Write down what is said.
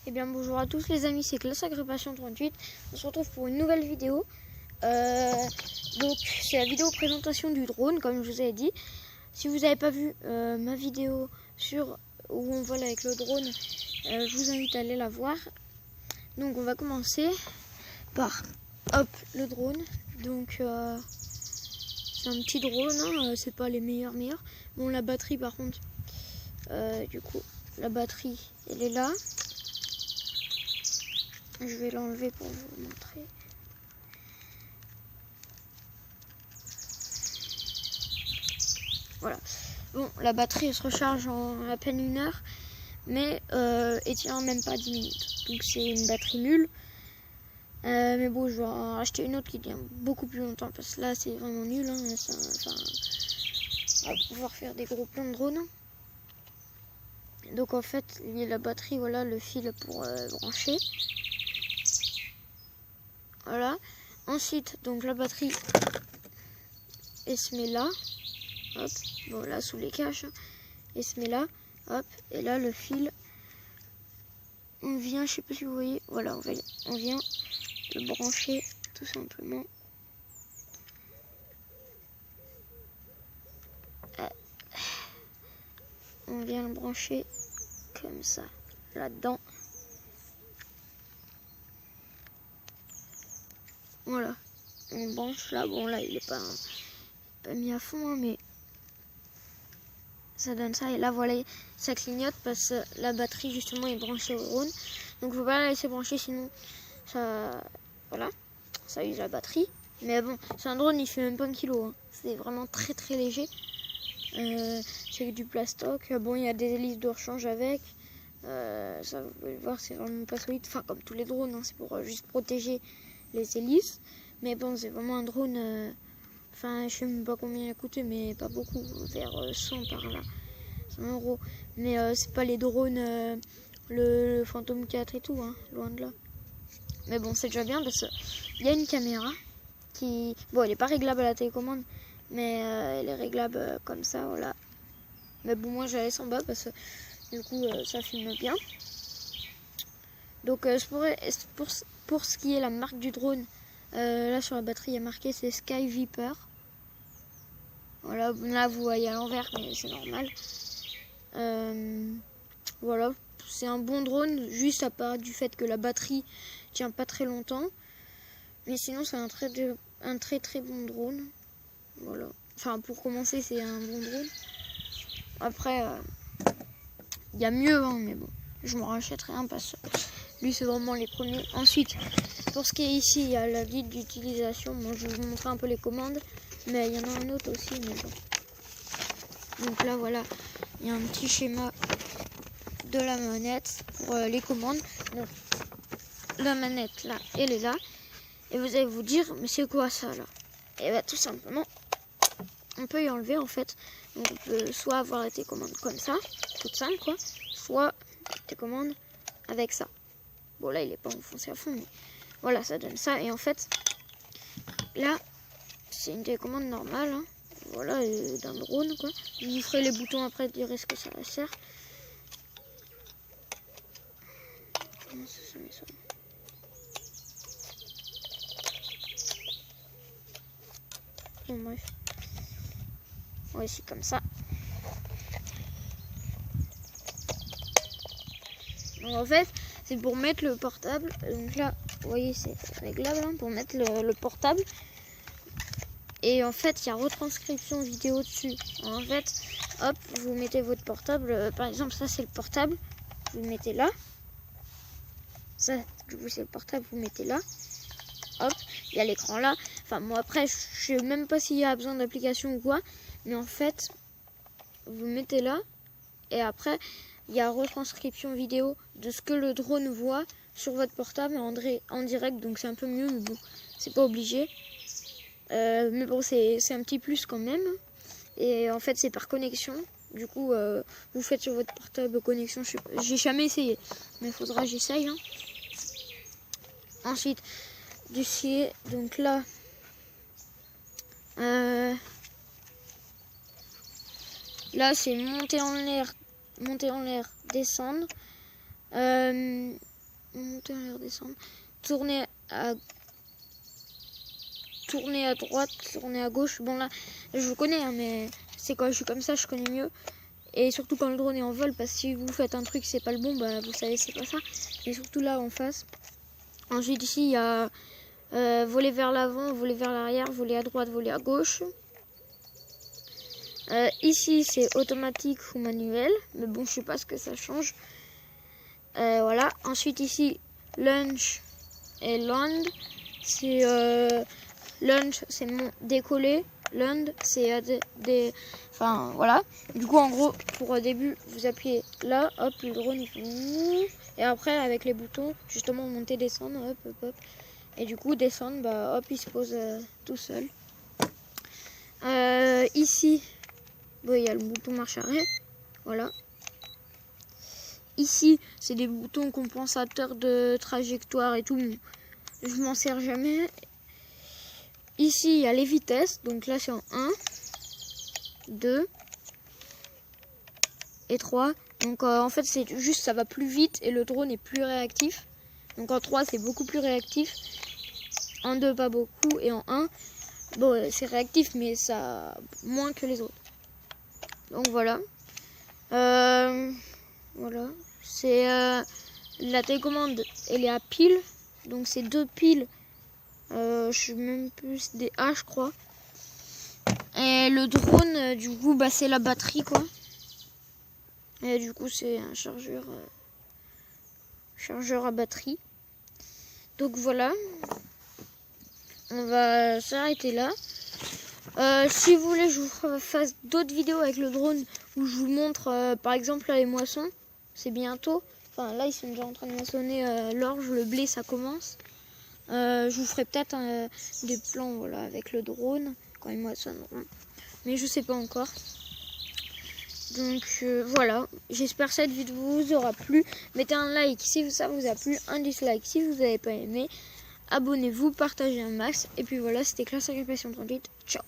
Eh bien bonjour à tous les amis, c'est Classe Agrépation 38. On se retrouve pour une nouvelle vidéo. Donc c'est la vidéo présentation du drone, comme je vous avais dit. Si vous n'avez pas vu ma vidéo sur où on vole avec le drone, je vous invite à aller la voir. Donc on va commencer par le drone. Donc c'est un petit drone, hein, c'est pas les meilleurs. Bon, la batterie par contre, du coup la batterie elle est là. Je vais l'enlever pour vous montrer. Voilà. Bon, la batterie elle se recharge en à peine 1 heure, mais elle tient même pas 10 minutes. Donc c'est une batterie nulle. Mais bon, je vais en acheter une autre qui tient beaucoup plus longtemps parce que là c'est vraiment nul. Hein. On va pouvoir faire des gros plans de drone. Donc en fait, la batterie, voilà le fil pour brancher. Voilà. Ensuite, donc la batterie, elle se met là. Hop. Bon, là sous les caches, elle se met là. Hop. Et là le fil, on vient, je sais pas si vous voyez. Voilà, on vient le brancher tout simplement. On vient le brancher comme ça là-dedans. Voilà, on branche là. Bon là il est pas mis à fond, hein, mais ça donne ça. Et là voilà, ça clignote parce que la batterie justement est branchée au drone. Donc faut pas la laisser brancher, sinon ça, voilà, ça use la batterie. Mais bon, c'est un drone, il fait même pas 1 kilo, hein. C'est vraiment très léger. C'est du plastoc. Bon, il y a des hélices de rechange avec. Ça, vous pouvez le voir, c'est vraiment pas solide. Enfin, comme tous les drones, hein, c'est pour juste protéger les hélices. Mais bon, c'est vraiment un drone. Enfin, je sais même pas combien il a coûté, mais pas beaucoup. Vers 100 par là. 100 €. Mais c'est pas les drones, le Phantom 4 et tout, hein, loin de là. Mais bon, c'est déjà bien parce qu'il y a une caméra qui. Bon, elle est pas réglable à la télécommande, mais elle est réglable comme ça, voilà. Mais bon, moi je la laisse en bas parce que du coup ça filme bien. Donc pour ce qui est la marque du drone, là sur la batterie il y a marqué c'est Sky Viper. Voilà, là vous voyez à l'envers, mais c'est normal. Voilà, c'est un bon drone, juste à part du fait que la batterie tient pas très longtemps. Mais sinon c'est un très bon drone. Voilà. Enfin pour commencer c'est un bon drone. Après il y a mieux, hein, mais bon, je m'en rachèterai un parce que lui c'est vraiment les premiers. Ensuite, pour ce qui est ici, il y a la guide d'utilisation. Moi je vais vous montrer un peu les commandes, mais il y en a un autre aussi, mais bon. Donc là voilà, il y a un petit schéma de la manette pour les commandes. Donc la manette là, elle est là. Et vous allez vous dire, mais c'est quoi ça là? Et bien tout simplement, on peut y enlever en fait. Donc on peut soit avoir la télécommande comme ça, toute simple quoi, soit télécommande avec ça. Bon là il est pas enfoncé à fond, mais voilà, ça donne ça. Et en fait, là c'est une télécommande normale, hein. Voilà, d'un drone quoi. Vous ferez les boutons après, direz ce que ça sert. Comment ça se met ça? Bon bref. Ouais, c'est comme ça. Donc, en fait, c'est pour mettre le portable. Donc là, vous voyez, c'est réglable, hein, pour mettre le portable. Et en fait, il y a retranscription vidéo dessus. En fait, hop, vous mettez votre portable. Par exemple, ça c'est le portable. Vous le mettez là. Ça, du coup, c'est le portable. Vous mettez là. Hop, il y a l'écran là. Enfin, moi après, je sais même pas s'il y a besoin d'application ou quoi. Mais en fait, vous mettez là. Et après, il y a retranscription vidéo de ce que le drone voit sur votre portable en direct. Donc c'est un peu mieux, mais bon, c'est pas obligé. Mais bon, c'est un petit plus quand même. Et en fait, c'est par connexion. Du coup, vous faites sur votre portable connexion. J'ai jamais essayé, mais il faudra que j'essaye. Hein. Ensuite, donc là, là c'est monter en l'air, descendre. monter, on les redescendre. Tourner à droite, tourner à gauche. Bon là, je vous connais, hein, mais c'est quand je suis comme ça, je connais mieux. Et surtout quand le drone est en vol, parce que si vous faites un truc c'est pas le bon, bah vous savez c'est pas ça. Mais surtout là en face. Ensuite ici il y a voler vers l'avant, voler vers l'arrière, voler à droite, voler à gauche. Ici c'est automatique ou manuel, mais bon je sais pas ce que ça change. Voilà. Ensuite ici launch et land, c'est launch c'est décoller. Land, c'est enfin voilà. Du coup en gros pour au début vous appuyez là, hop le drone il fait et après avec les boutons justement monter, descendre, hop hop hop. Et du coup descendre, bah hop il se pose tout seul. Ici bon, il y a le bouton marche arrêt, voilà. Ici c'est des boutons compensateurs de trajectoire et tout, je m'en sers jamais. Ici, il y a les vitesses. Donc là, c'est en 1, 2 et 3. Donc en fait, c'est juste ça va plus vite et le drone est plus réactif. Donc en 3, c'est beaucoup plus réactif. En 2, pas beaucoup. Et en 1, bon, c'est réactif, mais ça moins que les autres. Donc voilà. Voilà. C'est la télécommande, elle est à pile. Donc c'est 2 piles. Je sais même plus des A je crois. Et le drone du coup bah c'est la batterie quoi. Et du coup c'est un chargeur à batterie. Donc voilà. On va s'arrêter là. Si vous voulez je vous fasse d'autres vidéos avec le drone où je vous montre par exemple là, les moissons. C'est bientôt. Enfin là ils sont déjà en train de moissonner l'orge, le blé ça commence. Je vous ferai peut-être des plans voilà, avec le drone quand ils moissonneront. Mais je sais pas encore. Donc voilà. J'espère que cette vidéo vous aura plu. Mettez un like si ça vous a plu. Un dislike si vous n'avez pas aimé. Abonnez-vous, partagez un max. Et puis voilà, c'était Classe Agrippation 38. Ciao.